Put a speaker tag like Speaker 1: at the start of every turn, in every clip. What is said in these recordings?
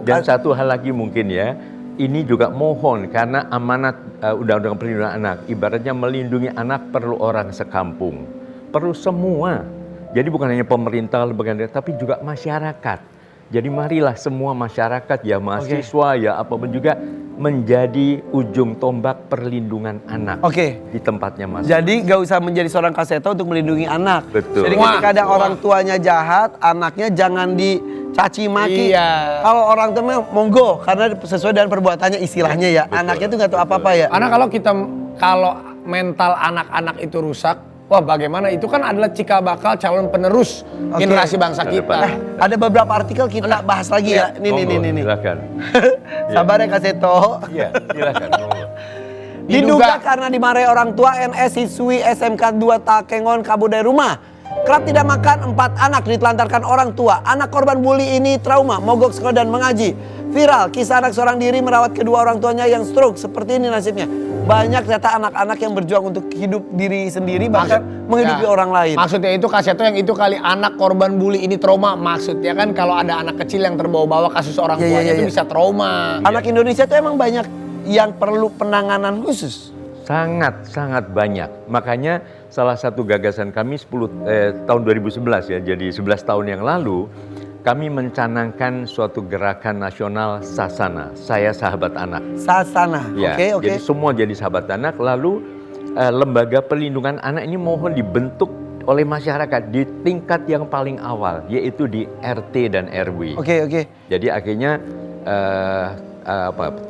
Speaker 1: Dan satu hal lagi mungkin ya, ini juga mohon karena amanat Undang-Undang Perlindungan Anak, ibaratnya melindungi anak perlu orang sekampung, perlu semua. Jadi bukan hanya pemerintah, lembaga negara, tapi juga masyarakat. Jadi marilah semua masyarakat ya, mahasiswa ya, apapun juga menjadi ujung tombak perlindungan anak di tempatnya masing-masing.
Speaker 2: Jadi gak usah menjadi seorang kaseto untuk melindungi anak.
Speaker 1: Betul.
Speaker 2: Jadi ketika ada orang tuanya jahat, anaknya jangan dicaci maki.
Speaker 3: Iya.
Speaker 2: Kalau orang tua monggo, karena sesuai dengan perbuatannya istilahnya ya. Betul. Anaknya tuh gak tahu apa-apa ya.
Speaker 3: Karena kalau mental anak-anak itu rusak, wah bagaimana, itu kan adalah cikal bakal calon penerus generasi bangsa kita.
Speaker 2: Ada beberapa artikel kita bahas lagi ya. Nih.
Speaker 1: Silakan.
Speaker 2: Sabar ya Kaseto.
Speaker 1: Iya, silakan.
Speaker 2: Diduga karena dimarahi orang tua, NS siswi SMK 2 Takengon kabur dari rumah. Kerap tidak makan, 4 anak ditelantarkan orang tua. Anak korban bully ini trauma, mogok sekolah dan mengaji. Viral, kisah anak seorang diri merawat kedua orang tuanya yang stroke. Seperti ini nasibnya. Banyak ternyata anak-anak yang berjuang untuk hidup diri sendiri, bahkan menghidupi orang lain.
Speaker 3: Maksudnya itu Kaseto yang itu kali anak korban bully ini trauma. Maksudnya kan kalau ada anak kecil yang terbawa-bawa kasus orang tuanya itu bisa trauma.
Speaker 2: Anak Indonesia itu emang banyak yang perlu penanganan khusus.
Speaker 1: Sangat banyak. Makanya salah satu gagasan kami tahun 2011 ya, jadi 11 tahun yang lalu, kami mencanangkan suatu gerakan nasional Sasana, Saya Sahabat Anak.
Speaker 2: Sasana,
Speaker 1: ya,
Speaker 2: oke.
Speaker 1: Jadi semua jadi sahabat anak, lalu lembaga perlindungan anak ini mohon dibentuk oleh masyarakat di tingkat yang paling awal, yaitu di RT dan RW.
Speaker 2: Oke.
Speaker 1: Jadi akhirnya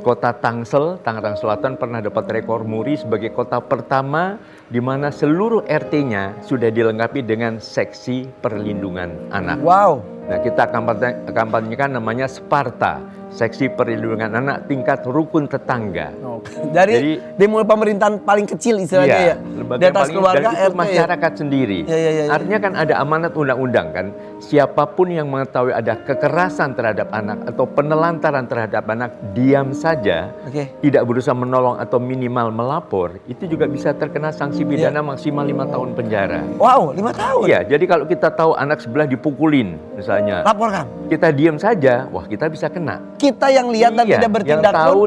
Speaker 1: Kota Tangsel, Tangerang Selatan pernah dapat rekor muri sebagai kota pertama di mana seluruh RT-nya sudah dilengkapi dengan seksi perlindungan anak.
Speaker 2: Wow.
Speaker 1: Nah, kita kampanyekan namanya Sparta, Seksi Perlindungan Anak Tingkat Rukun Tetangga.
Speaker 2: Dari mulai pemerintahan paling kecil istilahnya ya. Di atas keluarga,
Speaker 1: dan itu
Speaker 2: RT
Speaker 1: masyarakat sendiri.
Speaker 2: Ya.
Speaker 1: Artinya kan ada amanat undang-undang kan. Siapapun yang mengetahui ada kekerasan terhadap anak atau penelantaran terhadap anak, diam saja, tidak berusaha menolong atau minimal melapor, itu juga bisa terkena sanksi pidana maksimal 5 tahun penjara.
Speaker 2: Wow, 5 tahun?
Speaker 1: Iya, jadi kalau kita tahu anak sebelah dipukulin misalnya,
Speaker 2: laporkan.
Speaker 1: Kita diam saja, wah kita bisa kena.
Speaker 2: Kita yang lihat dan tidak bertindak.
Speaker 1: Yang tahu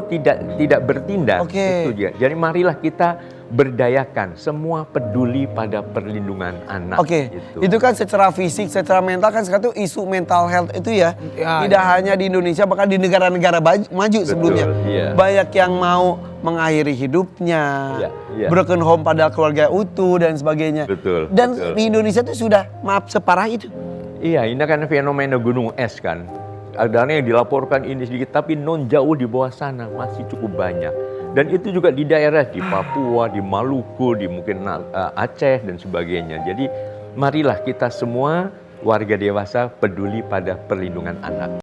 Speaker 1: tidak bertindak. Itu dia. Jadi marilah kita berdayakan, semua peduli pada perlindungan anak.
Speaker 2: Itu kan secara fisik, secara mental kan sekarang tuh isu mental health itu ya, tidak hanya di Indonesia, bahkan di negara-negara maju sebelumnya. Banyak yang mau mengakhiri hidupnya, broken home padahal keluarga utuh dan sebagainya. Dan di Indonesia tuh sudah separah itu.
Speaker 1: Iya, ini kan fenomena gunung es kan. Ada yang dilaporkan ini sedikit, tapi non jauh di bawah sana masih cukup banyak. Dan itu juga di daerah di Papua, di Maluku, di mungkin Aceh dan sebagainya. Jadi marilah kita semua warga dewasa peduli pada perlindungan anak.